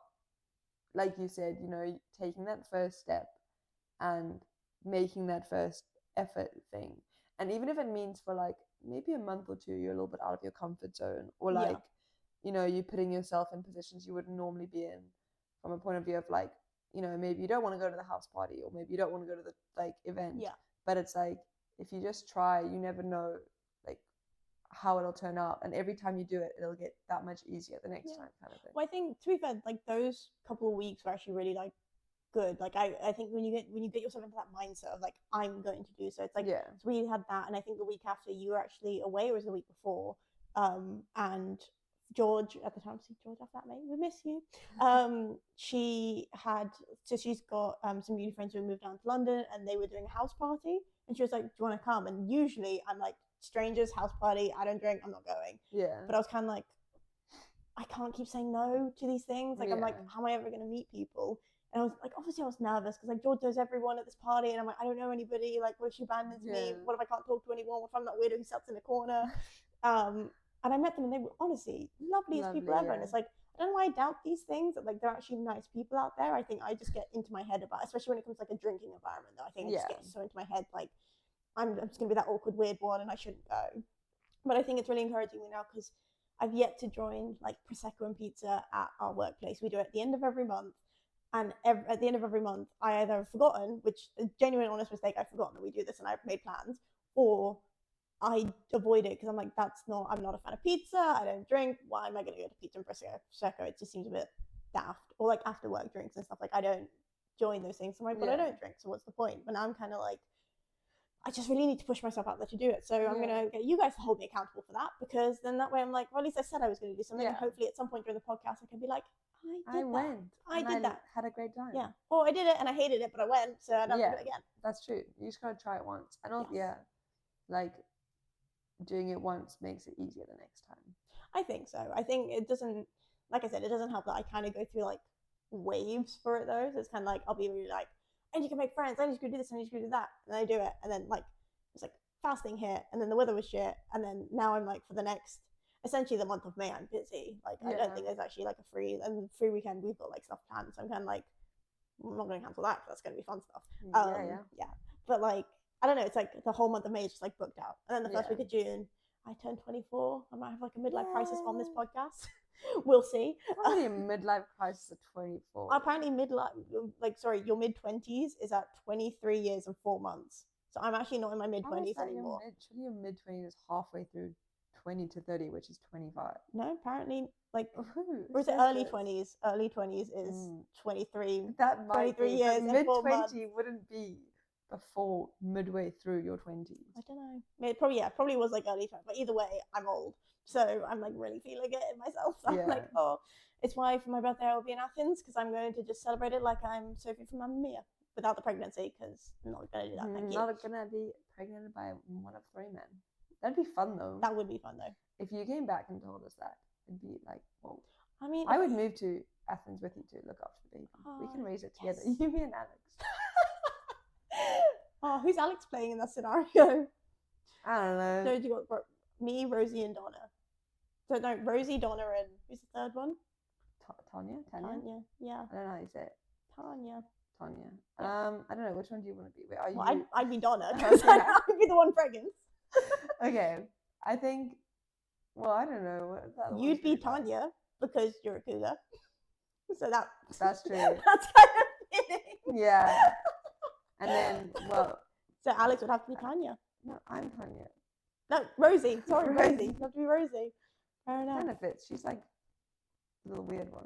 like you said, you know, taking that first step and making that first effort thing. And even if it means for like maybe a month or two, you're a little bit out of your comfort zone, or like, you know, you're putting yourself in positions you wouldn't normally be in, from a point of view of like, you know, maybe you don't want to go to the house party, or maybe you don't want to go to the like event. Yeah. But it's like, if you just try, you never know like how it'll turn out, and every time you do it, it'll get that much easier the next time, kind of thing. Well, I think, to be fair, like those couple of weeks were actually really like good. Like I think when you get yourself into that mindset of like, I'm going to do so, it's like, so we had that, and I think the week after you were actually away, or was the week before, and George at the time, see George off that, mate, we miss you. She's got some uni friends who moved down to London, and they were doing a house party, and she was like, do you want to come? And usually I'm like, strangers, house party, I don't drink, I'm not going. But I was kind of like, I can't keep saying no to these things. Like I'm like, how am I ever going to meet people? And I was like, obviously I was nervous because like George knows everyone at this party, and I'm like, I don't know anybody. Like, what if she abandons me? What if I can't talk to anyone? What if I'm that weirdo who sits in a corner? And I met them, and they were honestly loveliest people ever. And it's like, I don't know why I doubt these things, that like they're actually nice people out there. I think I just get into my head about, especially when it comes to like a drinking environment, though. I think I just get so into my head, like I'm just gonna be that awkward weird one, and I shouldn't go. But I think it's really encouraging me now, because I've yet to join like Prosecco and pizza at our workplace. We do it at the end of every month. And at the end of every month, I either have forgotten, which is a genuine, honest mistake, I've forgotten that we do this and I've made plans, or I avoid it because I'm like, I'm not a fan of pizza, I don't drink, why am I going to go to pizza and Prosecco? It just seems a bit daft. Or like after work drinks and stuff, like I don't join those things. So I'm like, but I don't drink, so what's the point? But now I'm kind of like, I just really need to push myself out there to do it. So I'm going to get you guys to hold me accountable for that, because then that way I'm like, well, at least I said I was going to do something. And hopefully at some point during the podcast, I can be like, I did that. Had a great time. Yeah. Or I did it and I hated it, but I went, so I don't do it again. That's true. You just gotta try it once. And like doing it once makes it easier the next time. I think so. I think it doesn't, like I said, it doesn't help that I kind of go through like waves for it though. So it's kind of like, I'll be really like, I need to make friends, I need to go do this, I need to go do that. And then I do it. And then like, it's like fasting hit, and then the weather was shit. And then now I'm like, for the next, essentially the month of May, I'm busy. Like I don't think there's actually like a free weekend. We've got like stuff planned, so I'm kind of like, I'm not going to cancel that because that's going to be fun stuff. But like, I don't know, it's like the whole month of May is just like booked out, and then the first week of June I turn 24. I might have like a midlife crisis on this podcast. We'll see. Probably a midlife crisis at 24. Apparently your mid-20s is at 23 years and 4 months. So I'm actually not in my mid-20s anymore. Your mid-20s is halfway through 20 to 30, which is 25. No, apparently, like, or is it early 20s? Early 20s is 23. That might 23 be. years and 4 months. Mid-20 wouldn't be before midway through your 20s. I don't know. It probably was like early 20s. But either way, I'm old. So I'm like really feeling it in myself. So I'm like, oh, it's why for my birthday I will be in Athens, because I'm going to just celebrate it like I'm Sophie from Mamma Mia without the pregnancy, because I'm not going to do that. Thank you. Not going to be pregnant by one of 3 men. That'd be fun though. That would be fun though. If you came back and told us that, it'd be like, well, I mean, I would move to Athens with you to look after the baby. We can raise it together. Yes. You, me, and Alex. Oh, who's Alex playing in that scenario? I don't know. So you got me, Rosie, and Donna. So no, Rosie, Donna, and who's the third one? Tanya. Yeah. I don't know how you say it. Tanya. Yeah. I don't know. Which one do you want to be? Wait, are you? Well, I'd be Donna, because I'd be the one pregnant. Okay. I think. Well, I don't know. You'd be Tanya because you're a cougar. So that's true. That's kind of fitting. Yeah. And then, well. So Alex would have to be Tanya. No, I'm Tanya. No, Rosie. Sorry, Rosie. You have to be Rosie. Fair enough. Benefits. She's like a little weird one.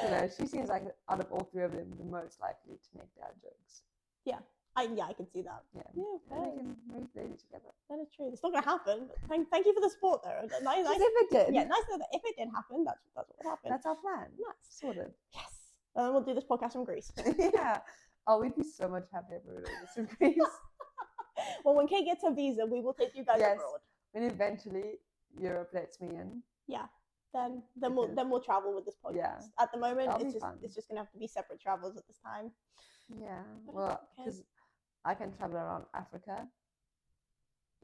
You know, she seems like out of all 3 of them the most likely to make dad jokes. Yeah. I can see that. Yeah. Okay. We can raise the baby together. That is true. It's not going to happen. Thank you for the support, though. Nice. If it did. Yeah, nice that if it did happen, that's what would happen. That's our plan. Nice. Sorted. Yes. And then we'll do this podcast from Greece. Yeah. Oh, we'd be so much happier if we were doing this in Greece. Well, when Kate gets her visa, we will take you guys abroad. When eventually Europe lets me in. Yeah. Then we'll travel with this podcast. Yeah. At the moment, it's just gonna have to be separate travels at this time. Yeah. Well, because I can travel around Africa,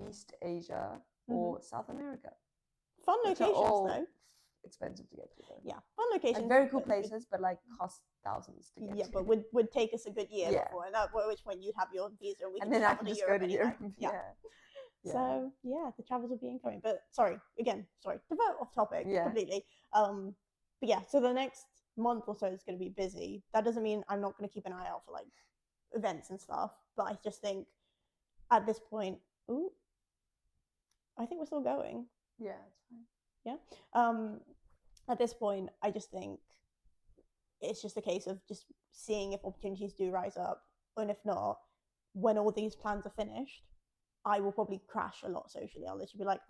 East Asia, or South America. Fun locations, though. expensive to get to though. Yeah, fun locations. Like very cool places, but like cost thousands to get yeah, to. but would take us a good year before, and at which point you'd have your visa and we can then I travel can just Europe go to anytime. Europe. Yeah. So yeah, the travels will be incoming. But sorry, to vote off topic completely. But yeah, so the next month or so is going to be busy. That doesn't mean I'm not going to keep an eye out for like events and stuff. But I just think at this point, I think we're still going. Yeah, it's fine. Yeah. At this point, I just think it's just a case of just seeing if opportunities do rise up, and if not, when all these plans are finished, I will probably crash a lot socially. I'll literally be like,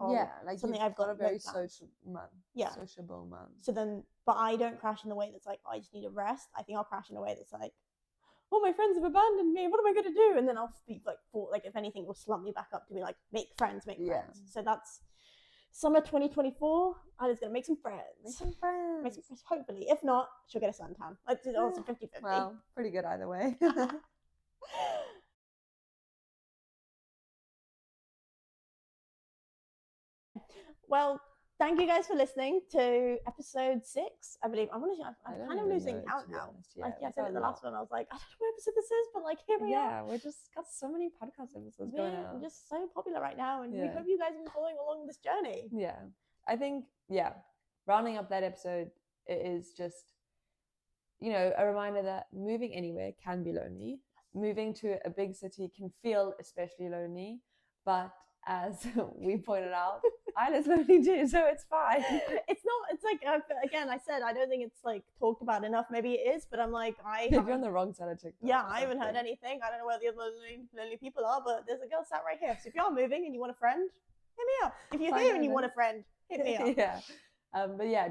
like something I've I've got a very social month. Yeah, sociable month. So then, but I don't crash in the way that's like, I just need a rest. I think I'll crash in a way that's like, oh, my friends have abandoned me. What am I going to do? And then I'll be like, if anything, will slump me back up to be like, make friends. So that's summer 2024. I'm just going to make some friends. Hopefully. If not, she'll get a suntan. It's also 50-50. Well, pretty good either way. Well, thank you guys for listening to episode 6, I believe. I'm kind of losing count now. I said it the last one. I was like, I don't know what episode this is, but like, here we are. Yeah, we just got so many podcast episodes going on. We're just so popular right now, and we hope you guys have been following along this journey. Yeah, I think, rounding up that episode, it is just, a reminder that moving anywhere can be lonely. Moving to a big city can feel especially lonely, but as we pointed out, Isla's lonely too, so it's fine. It's like, again, I said, I don't think it's like talked about enough. Maybe it is, but I'm like, you're on the wrong side of TikTok. Yeah, I haven't heard anything. I don't know where the other lonely people are, but there's a girl sat right here. So if you're moving and you want a friend, hit me up. If you're here and you want a friend, hit me up. Yeah. But yeah,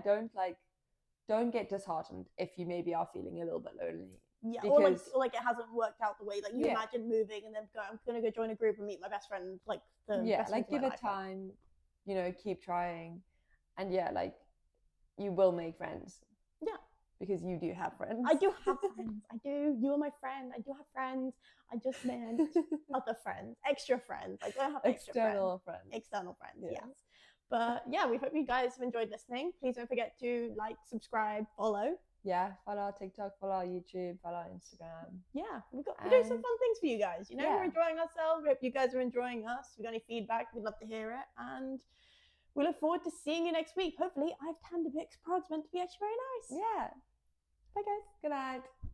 don't get disheartened if you maybe are feeling a little bit lonely. Yeah, because, or like it hasn't worked out the way like you imagine moving, and then I'm gonna go join a group and meet my best friend. Like give it time, keep trying, and you will make friends. Yeah, because you do have friends. I do have friends. I do. You are my friend. I do have friends. I just meant other friends, extra friends. I don't have external friends. External friends. Yes. But yeah, we hope you guys have enjoyed listening. Please don't forget to like, subscribe, follow. Yeah, follow our TikTok, follow our YouTube, follow our Instagram. Yeah, we're doing some fun things for you guys. We're enjoying ourselves. We hope you guys are enjoying us. If you got any feedback, we'd love to hear it. And we look forward to seeing you next week. Hopefully, I've tanned a bit. Prague's meant to be actually very nice. Yeah. Bye, guys. Good night.